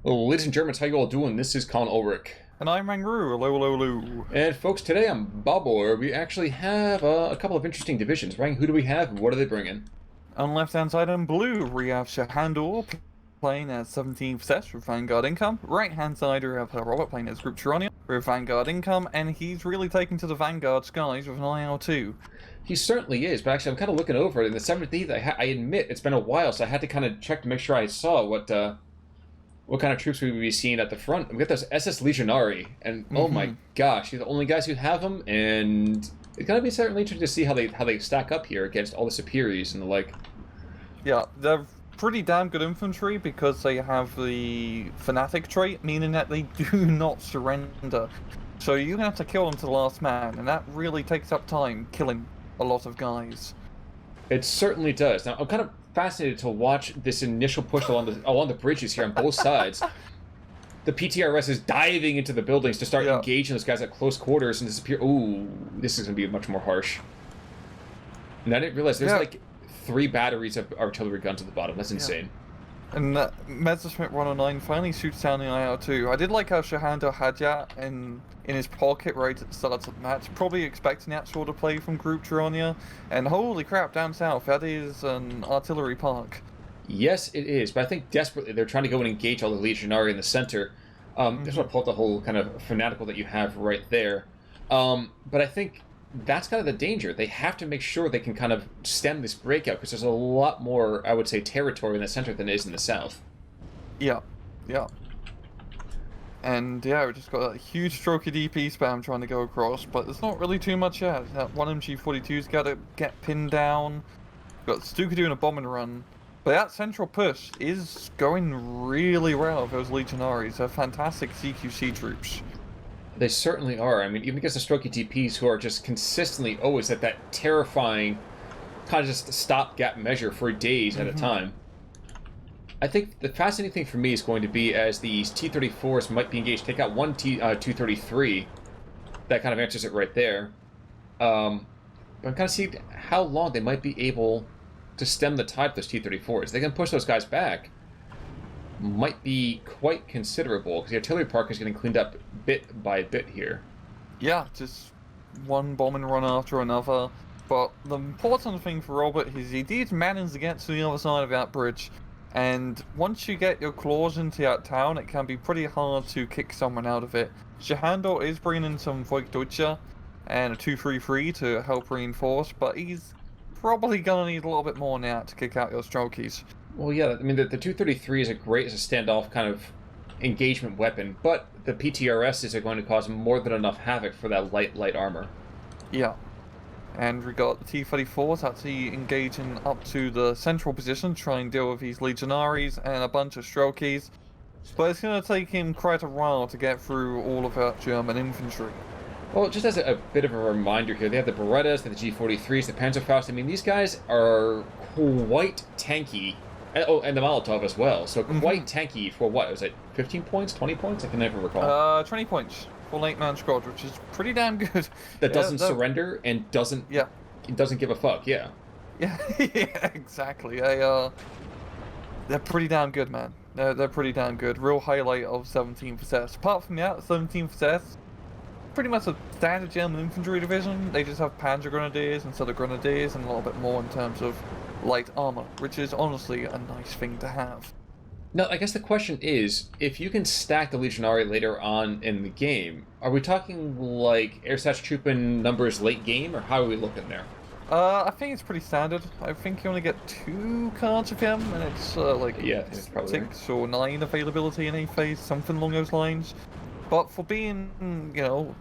Well, ladies and Germans, how you all doing? This is Colin Ulrich. And I'm Mangru. Hello, hello, hello. And folks, today on Bobr, we actually have a couple of interesting divisions. Right? Who do we have and what are they bringing? On the left-hand side in blue, we have sehandur playing as 17th Set with Vanguard income. Right-hand side, we have Herr playing as Gruppe Tyurina with Vanguard income, and he's really taken to the Vanguard skies with an IL-2. He certainly is, but actually I'm kind of looking over it. In the 17th, I admit, it's been a while, so I had to kind of check to make sure I saw what kind of troops we would be seeing at the front. We got those SS Legionari, and oh my gosh, they're the only guys who have them, and it's gonna be certainly interesting to see how they stack up here against all the superiors and the like. Yeah, they're pretty damn good infantry because they have the fanatic trait, meaning that they do not surrender. So you're gonna have to kill them to the last man, and that really takes up time killing a lot of guys. It certainly does. Now I'm kind of fascinated to watch this initial push along the bridges here on both sides. The PTRS is diving into the buildings to start engaging those guys at close quarters and disappear. Ooh, this is going to be much more harsh. And I didn't realize there's like 3 batteries of artillery guns at the bottom. That's insane. And Messerschmitt 109 finally shoots down the IL-2. I did like how sehandur had that in his pocket right at the start of the match. Probably expecting that sort of play from Gruppe Tyurina. And holy crap, down south, that is an artillery park. Yes, it is. But I think desperately they're trying to go and engage all the Legionari in the center. Just want to pull up the whole kind of fanatical that you have right there. But I think that's kind of the danger. They have to make sure they can kind of stem this breakout because there's a lot more, I would say, territory in the center than there is in the south. Yeah. And yeah, we just got a huge stroke of DP spam trying to go across, but there's not really too much yet. That one MG42's got to get pinned down. We've got Stuka doing a bombing run. But that central push is going really well with those Legionaries. They're fantastic CQC troops. They certainly are. I mean, even against the strokey DPs who are just consistently always at that terrifying kind of just stopgap measure for days at a time. I think the fascinating thing for me is going to be as these T-34s might be engaged, take out one T-233. That kind of answers it right there. But I'm kind of seeing how long they might be able to stem the tide of those T-34s. They can push those guys back. Might be quite considerable because the artillery park is getting cleaned up bit by bit here. Yeah, just one bombing run after another. But the important thing for Robert is he did manage to get to the other side of that bridge. And once you get your claws into that town, it can be pretty hard to kick someone out of it. sehandur is bringing in some Volksdeutsche and a 233 to help reinforce, but he's probably gonna need a little bit more now to kick out your strokies. Well, yeah, I mean, the 233 is great as a standoff kind of engagement weapon, but the PTRSs are going to cause more than enough havoc for that light armor. Yeah. And we got the T-34s actually engaging up to the central position, trying to deal with these Legionaries and a bunch of strokies. But it's going to take him quite a while to get through all of that German infantry. Well, just as a bit of a reminder here, they have the Berettas, they have the G43s, the Panzerfaust. I mean, these guys are quite tanky. Oh, and the Molotov as well. So quite tanky for what? Was it 15 points, 20 points? I can never recall. 20 points for 8-man squad, which is pretty damn good. That doesn't surrender and doesn't give a fuck. Yeah, exactly. They're pretty damn good, man. They're pretty damn good. Real highlight of 17th SS. Apart from that, 17th SS, pretty much a standard German infantry division. They just have Panzer Grenadiers instead of Grenadiers and a little bit more in terms of light armor, which is honestly a nice thing to have. Now, I guess the question is, if you can stack the Legionari later on in the game, are we talking like Ersatz-Truppen numbers late game, or how are we looking there? I think it's pretty standard. I think you only get 2 cards of him, and it's it's probably 6 or 9 availability in a phase, something along those lines. But for being, you know,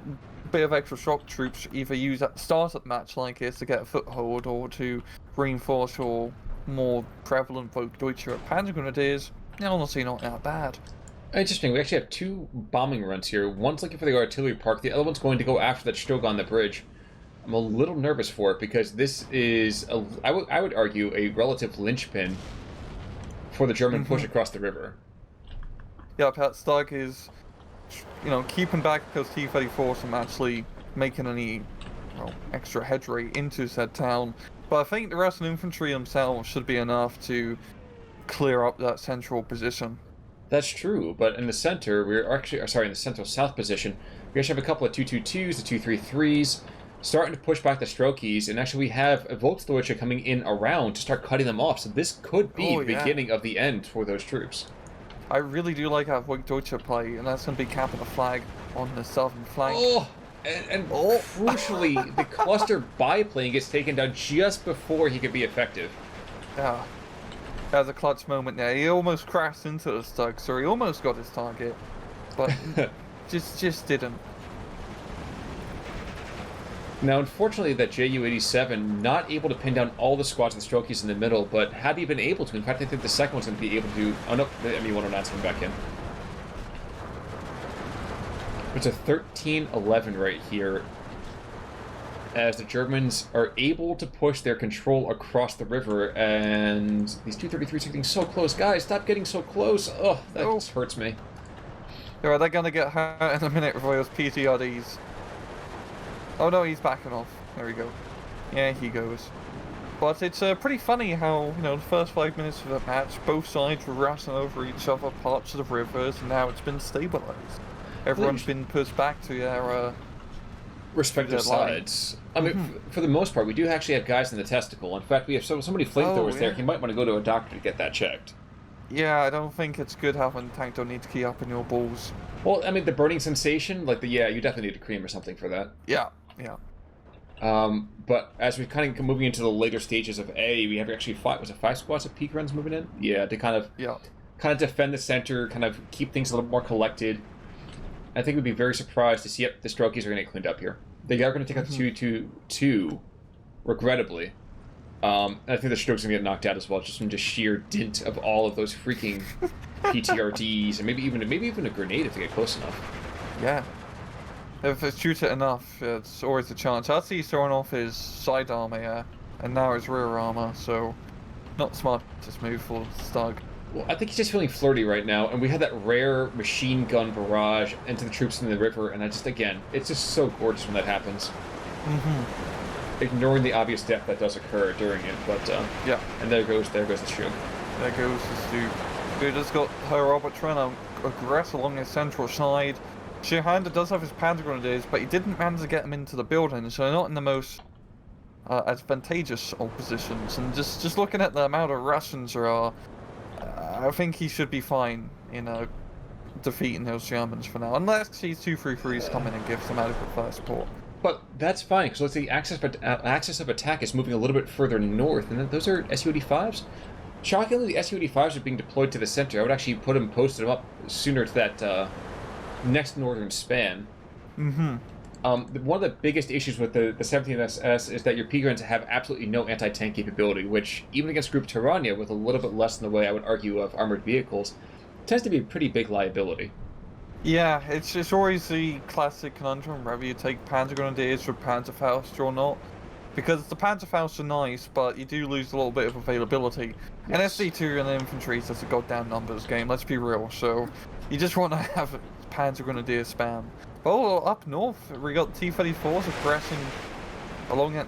a bit of extra shock troops, either use at the start of the match like this to get a foothold, or to reinforce your more prevalent Volksdeutsche or Panzer Grenadiers, honestly not that bad. Interesting. We actually have 2 bombing runs here. One's looking for the artillery park. The other one's going to go after that Stroke on the bridge. I'm a little nervous for it because this is, I would argue, a relative linchpin for the German push across the river. Yeah, Pat Stark is, you know, keeping back those T-34s from actually making any extra headway into said town. But I think the rest of the infantry themselves should be enough to clear up that central position. That's true, but in the center, we're actually, sorry, in the central south position, we actually have a couple of 222s, the 233s, starting to push back the Strokies, and actually we have a Volksdeutsche coming in around to start cutting them off, so this could be the beginning of the end for those troops. I really do like how Volksdeutsche play, and that's going to be capping the flag on the southern flank. Oh! And crucially, the cluster biplane gets taken down just before he could be effective. Yeah. That was a clutch moment there. He almost crashed into the Stug, so he almost got his target. But just didn't. Now, unfortunately, that Ju-87 not able to pin down all the squads of the Strokies in the middle, but had he been able to, in fact, I think the second one's going to be able to... Oh, no, ME-109's coming back in. It's a 13-11 right here, as the Germans are able to push their control across the river, and these 233s are getting so close. Guys, stop getting so close. Oh, that just hurts me. Yeah, they're going to get hurt in a minute with those PTRDs. Oh no, he's backing off. There we go. Yeah, he goes. But it's pretty funny how, you know, the first 5 minutes of the match, both sides were wrestling over each other, parts of the rivers, and now it's been stabilized. Everyone's been pushed back to their respective sides. I mean, for the most part, we do actually have guys in the testicle. In fact, we have so many flamethrowers there. You might want to go to a doctor to get that checked. Yeah, I don't think it's good having tank don't need to key up in your balls. Well, I mean, the burning sensation, like you definitely need a cream or something for that. Yeah. But as we're kind of moving into the later stages of A, we have actually five squads of peak runs moving in? Yeah, to kind of defend the center, kind of keep things a little more collected. I think we'd be very surprised to see the Strokies are going to get cleaned up here. They are going to take out the 222, regrettably. I think the Strokies are going to get knocked out as well, just from just sheer dint of all of those freaking PTRDs, and maybe even a grenade if they get close enough. Yeah. If they shoot it enough, it's always a chance. I see he's throwing off his side armor, and now his rear armor, so not smart to move for Stug. Well, I think he's just feeling flirty right now, and we had that rare machine gun barrage into the troops in the river, and it's just so gorgeous when that happens. Ignoring the obvious death that does occur during it, but yeah. And there goes the Shug. There goes the Stu. Dude has got Herr Robert trying to aggress along his central side. Sehandur does have his Panzer Grenadiers, but he didn't manage to get them into the building, so they're not in the most advantageous of positions. And just looking at the amount of Russians there are, I think he should be fine in defeating those Germans for now, unless these 233s come in and give some adequate fire support. But that's fine, because let's see, axis of attack is moving a little bit further north, and those are Su-85s. Shockingly, the Su-85s are being deployed to the center. I would actually posted them up sooner to that next northern span. One of the biggest issues with the 17th SS is that your P-Guns have absolutely no anti-tank capability, which, even against Gruppe Tyurina, with a little bit less in the way, I would argue, of armored vehicles, tends to be a pretty big liability. Yeah, it's always the classic conundrum, whether you take Panzer Grenadiers or Panzerfaust or not. Because the Panzerfaust are nice, but you do lose a little bit of availability. Yes. And SD2 and infantry is just a goddamn numbers game, let's be real, so you just want to have Panzer Grenadier spam. Oh, up north, we got T-34s aggressing along that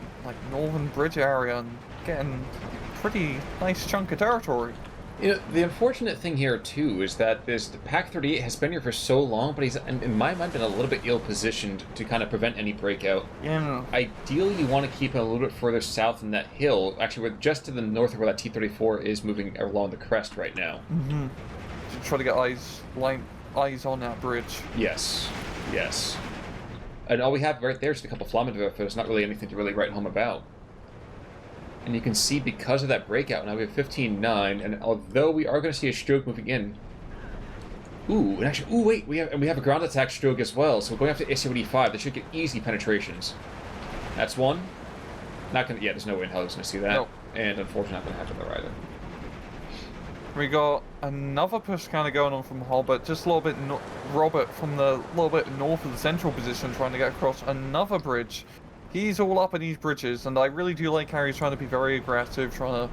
northern bridge area and getting a pretty nice chunk of territory. You know, the unfortunate thing here, too, is that the PaK-38 has been here for so long, but he's, in my mind, been a little bit ill-positioned to kind of prevent any breakout. Yeah. Ideally, you want to keep him a little bit further south in that hill. Actually, we're just to the north of where that T-34 is moving along the crest right now. To try to get eyes on that bridge. Yes. And all we have right there is a couple of Flammenwerfer. There's not really anything to really write home about. And you can see because of that breakout, now we have 15-9, and although we are going to see a stroke moving in... wait, we have a ground attack stroke as well, so we're going after Su-85. They should get easy penetrations. That's one. Not gonna... Yeah, there's no way in hell he's going to see that. Nope. And unfortunately not going to have it either. We got another push kind of going on from Robert, just a little bit Robert from the little bit north of the central position, trying to get across another bridge. He's all up in these bridges, and I really do like how he's trying to be very aggressive, trying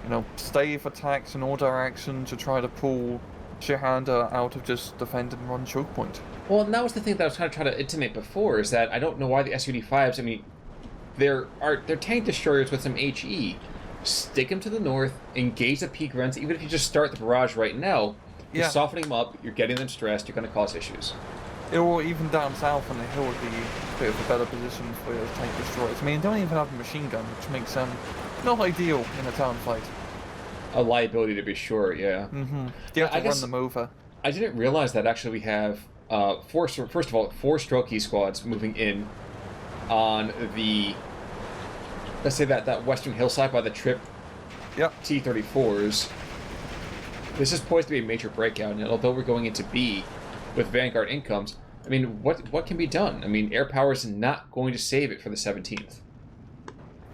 to, stave attacks in all directions to try to pull Sehandur out of just defend and run choke point. Well, and that was the thing that I was kind of trying to intimate before, is that I don't know why the Su-85s, I mean, they're tank destroyers with some HE. Stick them to the north, engage the peak runs, even if you just start the barrage right now, You're softening them up, you're getting them stressed, you're going to cause issues. Or even down south on the hill would be a bit of a better position for your tank destroyers. I mean, they don't even have a machine gun, which makes them not ideal in a town fight. A liability to be sure, yeah. Mm-hmm. You have to run them over. I didn't realize that actually we have first of all, 4 Strokey squads moving in on the, let's say that western hillside by the trip T-34s. This is poised to be a major breakout, and although we're going into B with Vanguard incomes, I mean, what can be done? I mean, air power is not going to save it for the 17th.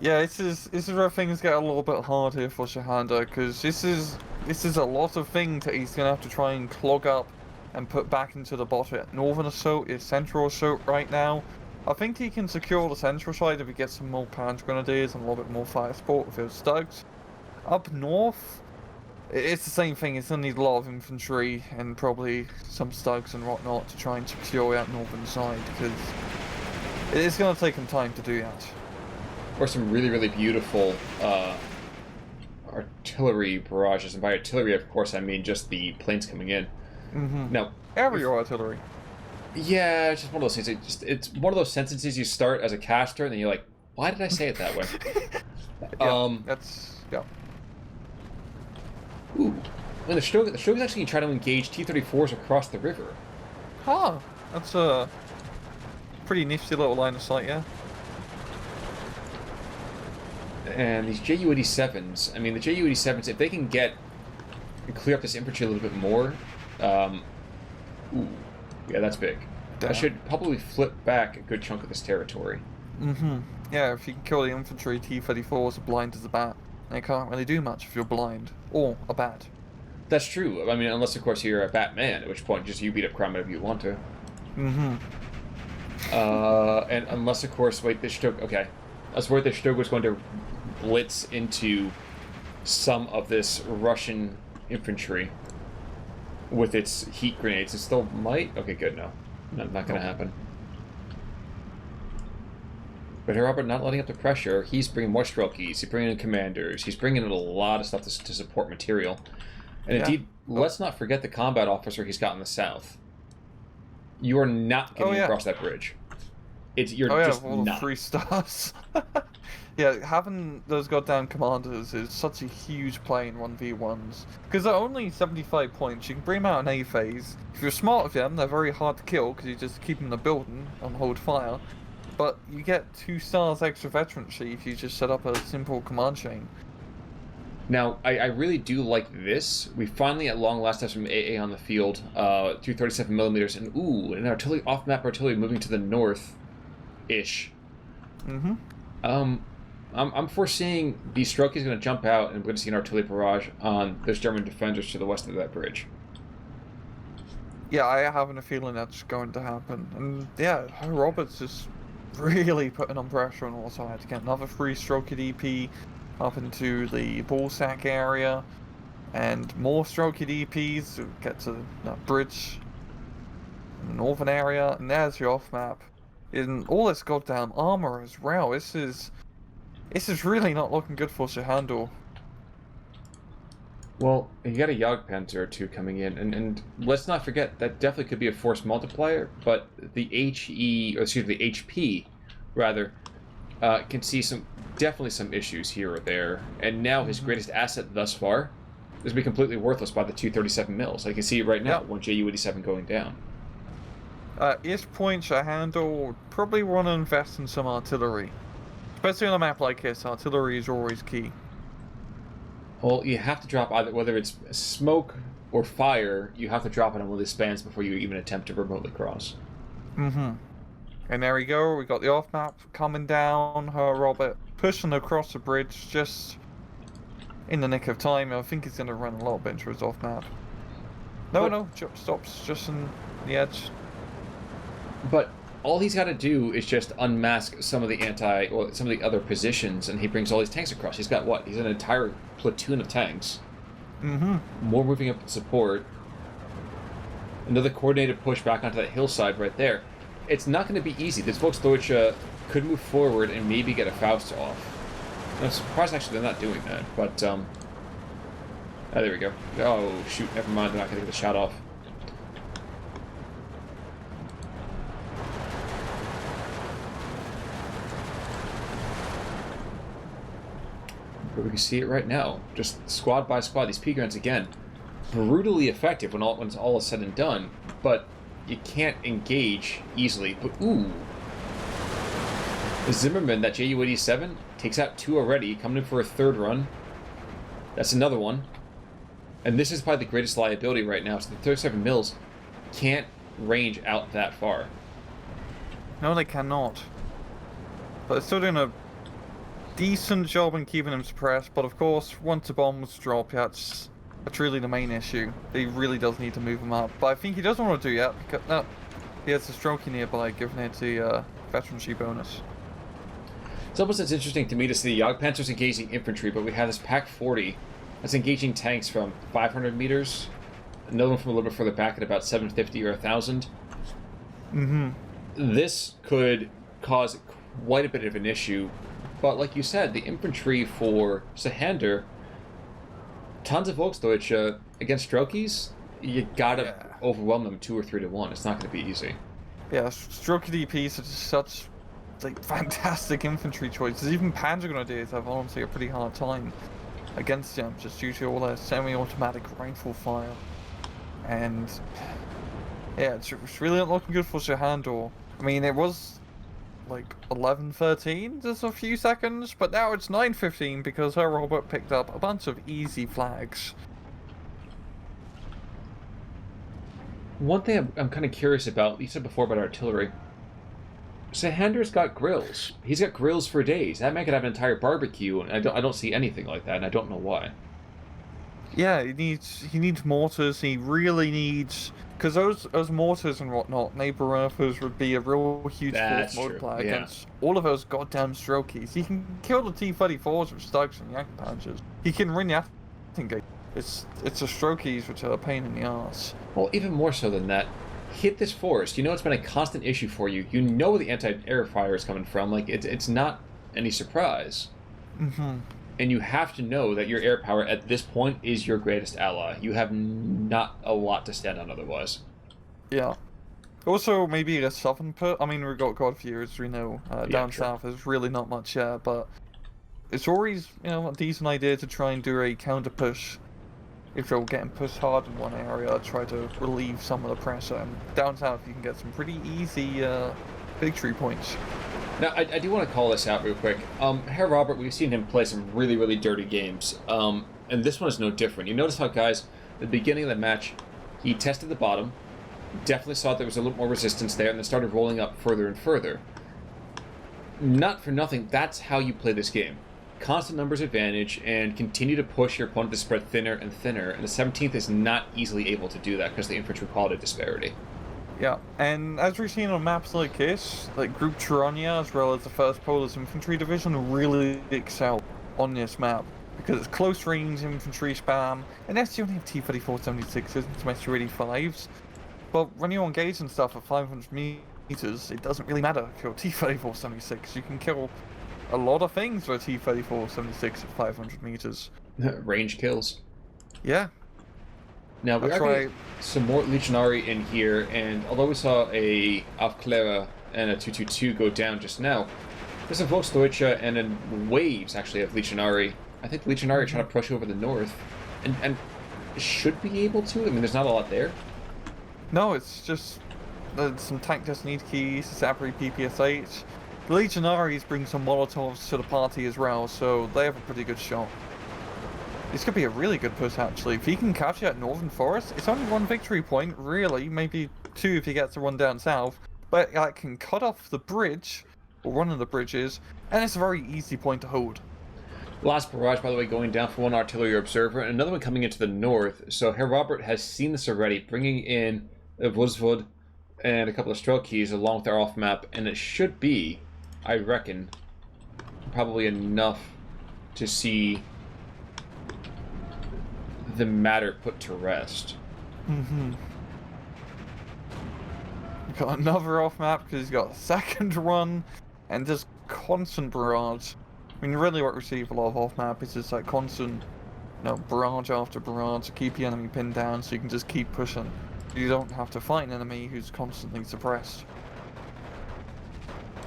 Yeah, this is where things get a little bit hard here for sehandur, because this is a lot of things that he's gonna have to try and clog up and put back into the bottom. Northern assault is central assault right now. I think he can secure the central side if he gets some more Panzer Grenadiers and a little bit more fire support with his Stugs. Up north, it's the same thing. It's gonna need a lot of infantry and probably some Stugs and whatnot to try and secure that northern side, because it's gonna take him time to do that. Or some really, really beautiful artillery barrages. And by artillery, of course, I mean just the planes coming in. Mm-hmm. Now, aerial artillery. Yeah, it's just one of those things. It's one of those sentences you start as a caster, and then you're like, why did I say it that way? Yeah. Ooh. When the Strokes actually try to engage T-34s across the river. Huh. That's a pretty nifty little line of sight, yeah. And these Ju-87s, I mean, the Ju-87s, if they can get and clear up this infantry a little bit more, ooh, yeah, that's big. Damn. I should probably flip back a good chunk of this territory. Mm-hmm. Yeah, if you can kill the infantry, T-34s are blind as a bat. They can't really do much if you're blind. Or a bat. That's true. I mean, unless, of course, you're a Batman, at which point just you beat up crime whenever you want to. Mm-hmm. And unless, of course, wait, this Stroke, okay. I was worried that Stroke was going to blitz into some of this Russian infantry with its heat grenades. It still might? Okay, good, no. Not going to happen. But Robert not letting up the pressure. He's bringing more Strokies. He's bringing in commanders. He's bringing in a lot of stuff to support material. And indeed, let's not forget the combat officer he's got in the south. You are not getting across that bridge. You're just not. 3 stars. Yeah, having those goddamn commanders is such a huge play in 1v1s. Because they're only 75 points. You can bring them out in A phase. If you're smart with them, they're very hard to kill because you just keep them in the building and hold fire. But you get 2 stars extra veterancy if you just set up a simple command chain. Now, I really do like this. We finally, at long last, have some AA on the field. 237mm, and ooh, an artillery, off-map artillery moving to the north-ish. Mm-hmm. I'm foreseeing the Stroke is going to jump out, and we're going to see an artillery barrage on those German defenders to the west of that bridge. Yeah, I have a feeling that's going to happen. And yeah, Roberts is really putting on pressure on all sides. Get another 3-stroke DP up into the ball sack area, and more stroke DPs to get to that bridge in the northern area. And there's your off map. In all this goddamn armor as well. This is really not looking good for sehandur. Well, you got a Jagdpanzer or 2 coming in, and let's not forget that definitely could be a force multiplier, but the HP rather, can see definitely some issues here or there, and now his greatest asset thus far is going to be completely worthless by the 237 mils. I can see it right now, one Ju-87 going down. At this point, sehandur would probably want to invest in some artillery. Especially on a map like this, artillery is always key. Well, you have to drop either, whether it's smoke or fire, you have to drop it on one of these spans before you even attempt to remotely cross. Mm-hmm. And there we go, we got the off-map coming down, Herr Robert pushing across the bridge just in the nick of time. I think he's going to run a little bit into his off-map. No, stops just on the edge. But all he's got to do is just unmask some of the some of the other positions, and he brings all these tanks across. He's got what? He's an entire platoon of tanks. Mm-hmm. More moving up in support. Another coordinated push back onto that hillside right there. It's not going to be easy. This Volksdeutsche could move forward and maybe get a Faust off. I'm surprised actually they're not doing that, but Oh, there we go. Oh, shoot, never mind, they're not going to get the shot off. But we can see it right now. Just squad by squad, these P guns, again, brutally effective when it's all is said and done, but you can't engage easily. But, ooh. The Zimmerman, that Ju-87, takes out 2 already, coming in for a 3rd run. That's another one. And this is probably the greatest liability right now, so the 37 mils can't range out that far. No, they cannot. But they're still doing a decent job in keeping them suppressed, but of course, once the bombs drop, that's really the main issue. He really does need to move them up. But I think he doesn't want to do that, because no, he has a strokey nearby, giving it the veterancy bonus. It's almost as interesting to me to see the Jagdpanzers engaging infantry, but we have this Pack 40 that's engaging tanks from 500 meters, another one from a little bit further back at about 750 or 1,000. Mm-hmm. This could cause quite a bit of an issue, but like you said, the infantry for sehandur, tons of Volksdeutsche against Strokies, you gotta overwhelm them 2 or 3 to 1. It's not going to be easy. Yeah, Strokey DPs are just such like fantastic infantry choices. Even Panzer Grenadiers have honestly a pretty hard time against them, just due to all their semi-automatic rifle fire. And yeah, it's really not looking good for sehandur. I mean, it was like 11:13 just a few seconds, but now it's 9:15 because Herr Robert picked up a bunch of easy flags. One thing I'm kind of curious about, you said before about artillery. Sehandur's got grills. He's got grills for days. That man could have an entire barbecue, and I don't see anything like that, and I don't know why. Yeah, he needs mortars. He really needs, because those mortars and whatnot, neighbor earthers would be a real huge force multiplier against all of those goddamn strokies. He can kill the T-34s with Stugs and Jagdpanzers. He can win the Attingate. It's the strokies which are a pain in the ass. Well, even more so than that, hit this forest. You know it's been a constant issue for you. You know where the anti-air fire is coming from. Like, it's not any surprise. Mm-hmm. And you have to know that your air power at this point is your greatest ally. You have not a lot to stand on otherwise. Yeah. Also, maybe a southern put. I mean, we've got Godfear, as we know. Down south, there's really not much there, but it's always, a decent idea to try and do a counter push. If you're getting pushed hard in one area, try to relieve some of the pressure. And down south, you can get some pretty easy victory points. Now, I do want to call this out real quick. Herr Robert, we've seen him play some really, really dirty games. And this one is no different. You notice how, guys, at the beginning of the match, he tested the bottom, definitely saw there was a little more resistance there, and then started rolling up further and further. Not for nothing, that's how you play this game. Constant numbers advantage, and continue to push your opponent to spread thinner and thinner, and the 17th is not easily able to do that because of the infantry quality disparity. Yeah, and as we've seen on maps like this, like Gruppe Tyurina as well as the 1st Polish Infantry Division really excel on this map, because it's close range infantry spam, and yes, you only have T-34-76s and some SU-85s, but when you engage and stuff at 500 meters, it doesn't really matter if you're T-34-76, you can kill a lot of things for a T-34-76 at 500 meters. Range kills. Yeah. Now, we are getting some more Legionary in here, and although we saw a Aufklärer and a 222 go down just now, there's some Volksdeutsche and then waves, actually, of Legionary. I think the Legionary are trying to push over the north, and should be able to. I mean, there's not a lot there. No, it's just some tank destiny keys, Sapri PPSH. The Legionaries bring some Molotovs to the party as well, so they have a pretty good shot. This could be a really good push, actually. If he can capture that northern forest, it's only 1 victory point, really. Maybe 2 if he gets to run down south. But that can cut off the bridge, or one of the bridges, and it's a very easy point to hold. Last barrage, by the way, going down for one artillery observer, and another one coming into the north. So Herr Robert has seen this already, bringing in a Vozvod and a couple of Strokies along with our off-map, and it should be, I reckon, probably enough to see the matter put to rest. Mm-hmm. Got another off map because he's got a 2nd run and just constant barrage. I mean, really what we see for a lot of off map is just like constant barrage after barrage to keep the enemy pinned down so you can just keep pushing. You don't have to fight an enemy who's constantly suppressed.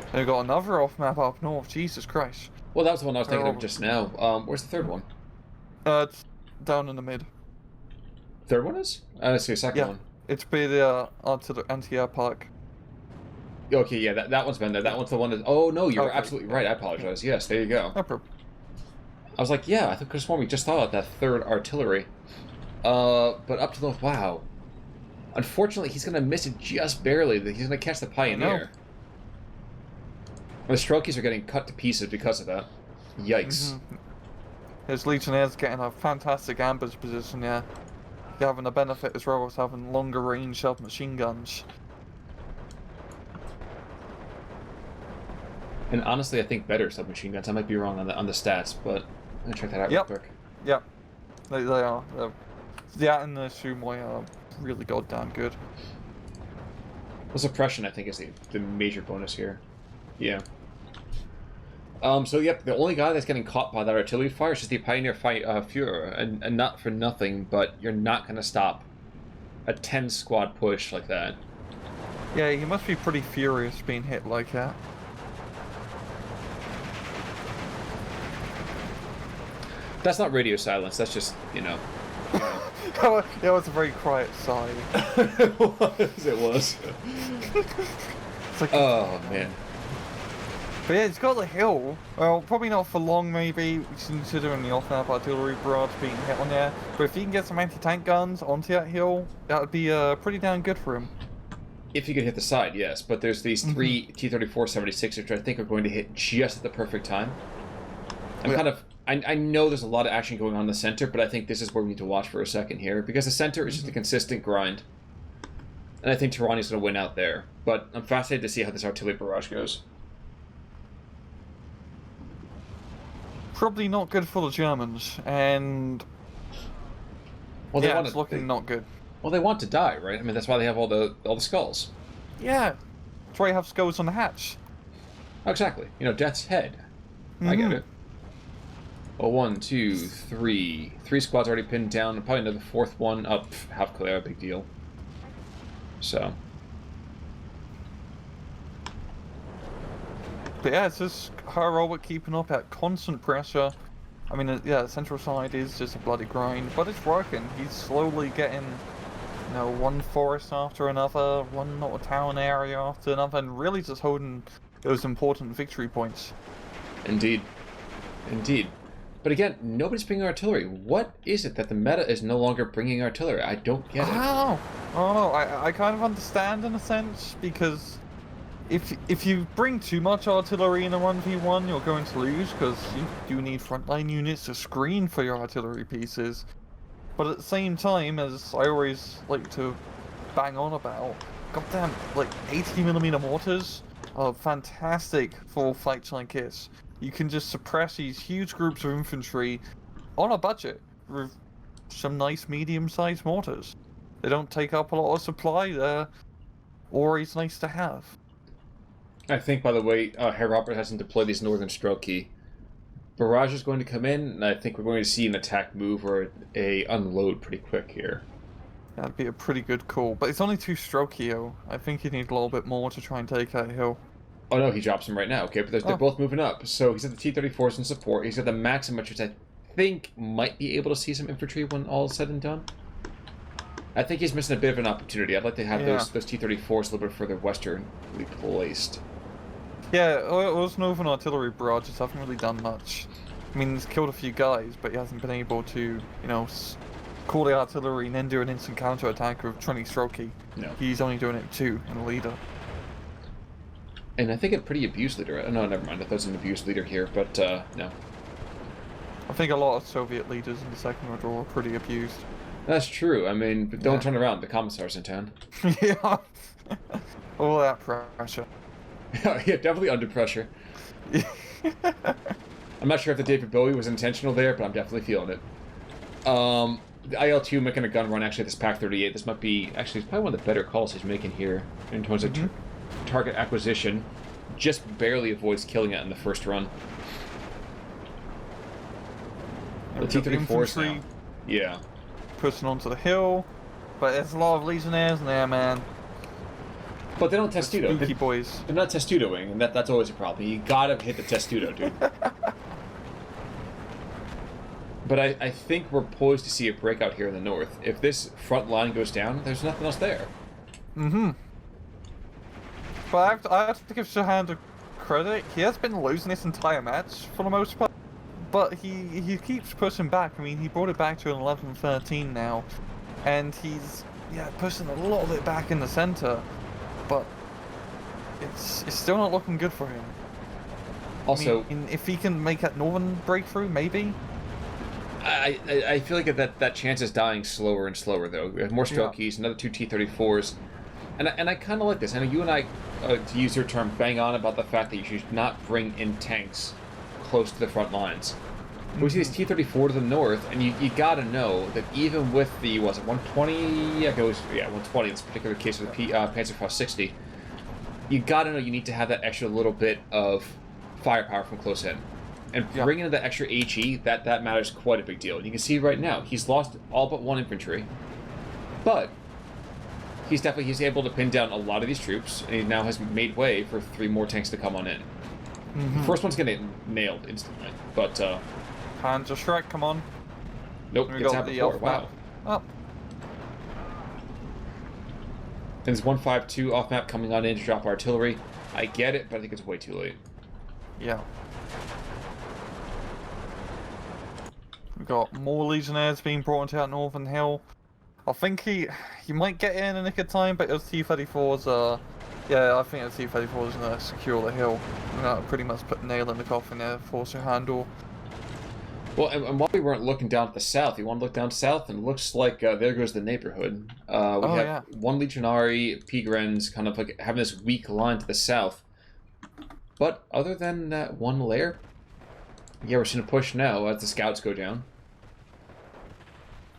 And we've got another off-map up north, Jesus Christ. Well, that was the one I was thinking of just now. Where's the third one? It's down in the mid. Third one is? I see a second one. It's by the anti-air park. Okay, yeah, that one's been there. That one's the one that... Oh, no, you're absolutely right. I apologize. Yes, there you go. No problem. I was like, yeah, I could have sworn we just thought of that third artillery. But up to the... Wow. Unfortunately, he's going to miss it just barely. He's going to catch the Pioneer. The Strokies are getting cut to pieces because of that. Yikes. His Legionnaires getting a fantastic ambush position, yeah. You're having a benefit as well as having longer range submachine guns. And honestly, I think better submachine guns. I might be wrong on the stats, but I'm going to check that out real quick. Yep. They are. Yeah, and the Shumoi are really goddamn good. Well, suppression, I think, is the major bonus here. Yeah. So, yep, the only guy that's getting caught by that artillery fire is just the Pioneer Führer, and not for nothing, but you're not going to stop a 10-squad push like that. Yeah, he must be pretty furious being hit like that. That's not radio silence, that's just, you know. It was a very quiet sigh. It was. It's like, oh, man. But yeah, it's got the hill. Well, probably not for long, maybe, considering the off-map artillery barrage being hit on there. But if he can get some anti-tank guns onto that hill, that would be pretty damn good for him. If you could hit the side, yes. But there's these three T-34-76, which I think are going to hit just at the perfect time. I know there's a lot of action going on in the center, but I think this is where we need to watch for a second here, because the center is just a consistent grind. And I think Tyurina's going to win out there. But I'm fascinated to see how this artillery barrage goes. Probably not good for the Germans, and Well, yeah, it's looking not good. Well, they want to die, right? I mean, that's why they have all the skulls. Yeah, that's why you have skulls on the hatch. Oh, exactly. You know, death's head. I get it. Well, 1, 2, 3. 3 squads already pinned down. Probably another fourth one up. Half clear, big deal. So. But yeah, it's just Herr Robert keeping up at constant pressure. I mean, yeah, the central side is just a bloody grind, but it's working. He's slowly getting, you know, one forest after another, one little town area after another, and really just holding those important victory points. Indeed. Indeed. But again, nobody's bringing artillery. What is it that the meta is no longer bringing artillery? I don't get it. I don't know. I kind of understand in a sense, because if you bring too much artillery in a 1v1, you're going to lose, because you do need frontline units to screen for your artillery pieces. But at the same time, as I always like to bang on about, goddamn, like 80mm mortars are fantastic for fights like this. You can just suppress these huge groups of infantry on a budget with some nice medium-sized mortars. They don't take up a lot of supply, they're always nice to have. I think, by the way, Herr Robert hasn't deployed these Northern Stroke. Barrage is going to come in, and I think we're going to see an attack move or a unload pretty quick here. That'd be a pretty good call, but it's only 2 Strokio. I think you need a little bit more to try and take that hill. Oh no, he drops them right now. Okay, but they're both moving up. So he's at the T-34s in support. He's at the Maxim, which I think might be able to see some infantry when all is said and done. I think he's missing a bit of an opportunity. I'd like to have those T-34s a little bit further westernly placed. Yeah, those Northern artillery barrages haven't really done much. I mean, he's killed a few guys, but he hasn't been able to, you know, call the artillery and then do an instant counter-attack with 20 Strokey. No. He's only doing it 2 in a leader. And I think a pretty abused leader. No, never mind. I thought it was an abused leader here, but no. I think a lot of Soviet leaders in the Second World War were pretty abused. That's true. I mean, but don't turn around. The commissar's in town. Yeah. All that pressure. Yeah, definitely under pressure. I'm not sure if the David Bowie was intentional there, but I'm definitely feeling it. The IL-2 making a gun run, actually, this Pak-38. This might be, actually, it's probably one of the better calls he's making here in terms of target acquisition. Just barely avoids killing it in the first run. The T-34s now. Yeah. Pushing onto the hill, but there's a lot of Legionnaires in there, man. But they don't testudo. Spooky boys. They're not testudoing, and that's always a problem. You gotta hit the testudo, dude. But I think we're poised to see a breakout here in the north. If this front line goes down, there's nothing else there. Mm-hmm. But I have to give sehandur credit. He has been losing this entire match for the most part. But he keeps pushing back. I mean, he brought it back to an 11-13 now. And he's, pushing a little bit back in the center. But it's still not looking good for him. Also, I mean, if he can make that northern breakthrough, maybe. I feel like that chance is dying slower and slower, though. We have more Strelkies, another 2 T-34s. And I kind of like this. I know you and I, to use your term, bang on about the fact that you should not bring in tanks close to the front lines. We see this T-34 to the north, and you gotta know that even with the, was it 120? Yeah, it goes, 120 in this particular case with the Panzer 60. You gotta know you need to have that extra little bit of firepower from close in. And bringing in that extra HE, that matters quite a big deal. And you can see right now, he's lost all but 1 infantry. But he's able to pin down a lot of these troops, and he now has made way for 3 more tanks to come on in. The first one's gonna get nailed instantly, but Panzer Shrek, come on. Nope, it's happened before. Wow. Oh. And there's 152 off map coming on in to drop artillery. I get it, but I think it's way too late. Yeah. We've got more Legionnaires being brought into that northern hill. I think he might get in a nick of time, but those T-34s are... Yeah, I think the T-34 is going to secure the hill. We're going to pretty much put a nail in the coffin there for sehandur. Well, and while we weren't looking down at the south, you want to look down south, and it looks like there goes the neighborhood. We have 1 Legionary, Pigrens, kind of like having this weak line to the south. But other than that 1 layer, yeah, we're seeing a push now as the scouts go down.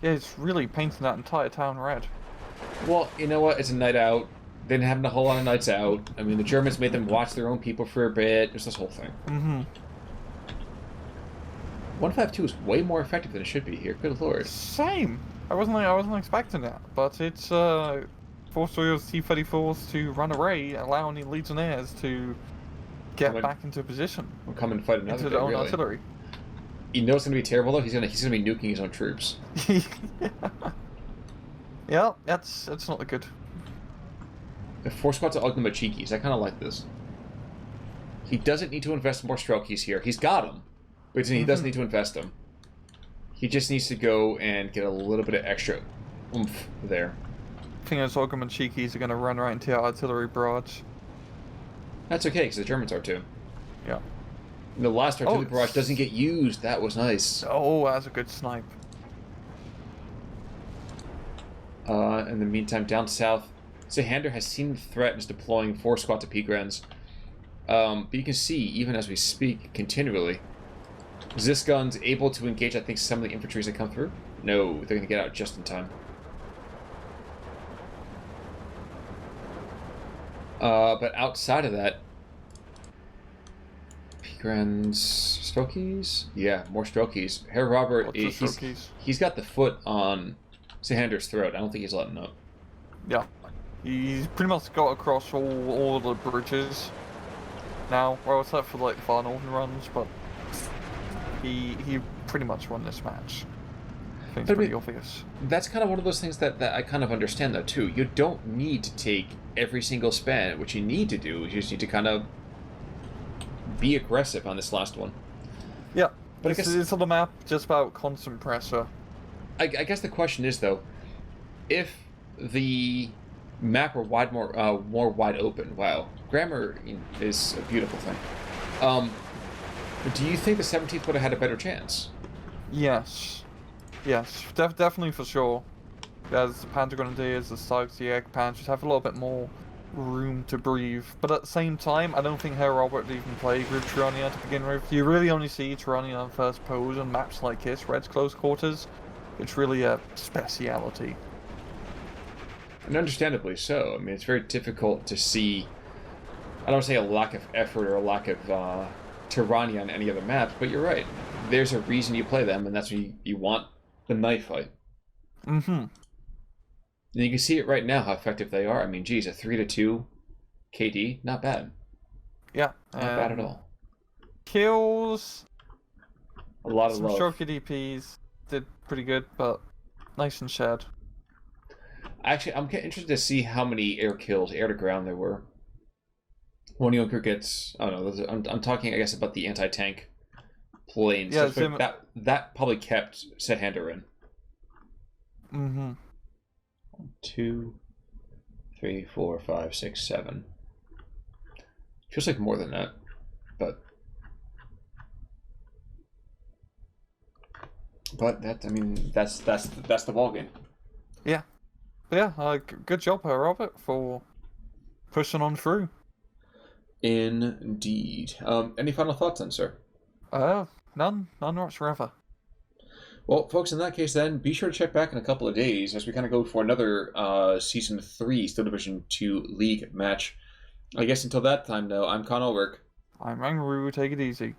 Yeah, it's really painting that entire town red. Well, you know what? It's a night out. They didn't have a whole lot of nights out. I mean, the Germans made them watch their own people for a bit. There's this whole thing. 152 is way more effective than it should be here. Good lord. Same. I wasn't expecting that, but it's forced those T-34s to run away, allowing the Legionnaires to get back into position. We'll come and fight another into their own artillery. You know it's gonna be terrible though. He's gonna be nuking his own troops. Yeah, that's not good. The 4 squads of Ognomachikis. I kind of like this. He doesn't need to invest more Strelkies here. He's got them, but he doesn't need to invest them. He just needs to go and get a little bit of extra oomph there. I think those Ognomachikis are going to run right into our artillery barrage. That's okay, because the Germans are too. Yeah. And the last artillery barrage doesn't get used. That was nice. Oh, that's a good snipe. In the meantime, down south, sehandur has seen the threat and is deploying 4 squads of Pigrens. But you can see, even as we speak, continually, Zisgun's able to engage, I think, some of the infantries that come through. No, they're going to get out just in time. But outside of that, Pigrens, Strelkies? Yeah, more Strelkies. Herr Robert, he's got the foot on sehandur's throat. I don't think he's letting up. Yeah. He's pretty much got across all the bridges now. Well, except for like the far northern runs, but he pretty much won this match. I think it's pretty obvious. That's kind of one of those things that I kind of understand, though, too. You don't need to take every single span. What you need to do is you just need to kind of be aggressive on this last one. Yeah, but I guess it's on the map just about constant pressure. I guess the question is, though, if the map were more wide open, wow, grammar is a beautiful thing. Do you think the 17th would have had a better chance? Yes. Yes, definitely for sure. As the Panzer Grenadiers, the Sykes, the Egg Panzers have a little bit more room to breathe. But at the same time, I don't think Herr Robert would even play Gruppe Tyurina to begin with. You really only see Tyurina on first pose on maps like this, Red's Close Quarters. It's really a speciality. And understandably so. I mean, it's very difficult to see, I don't say a lack of effort or a lack of Tyranny on any other maps, but you're right. there's a reason you play them, and that's when you want the knife fight. Mm-hmm. And you can see it right now how effective they are. I mean, geez, a 3-2 KD, not bad. Yeah. Not bad at all. Kills. A lot of Some love. Stroker DPs did pretty good, but nice and shared. Actually, I'm interested to see how many air kills, air to ground, there were. One Yunker gets. I don't know. I'm talking, I guess, about the anti-tank planes. Yeah, that probably kept sehandur in. Mm-hmm. 1, 2, 3, 4, 5, 6, 7. Feels like more than that, but that, I mean, that's the ball game. Yeah. Yeah, good job, Robert, for pushing on through. Indeed. Any final thoughts then, sir? None whatsoever. Well, folks, in that case, then, be sure to check back in a couple of days as we kind of go for another Season 3 Steel Division 2 League match. I guess until that time, though, I'm Con Ulrich. I'm Rangaroo, take it easy.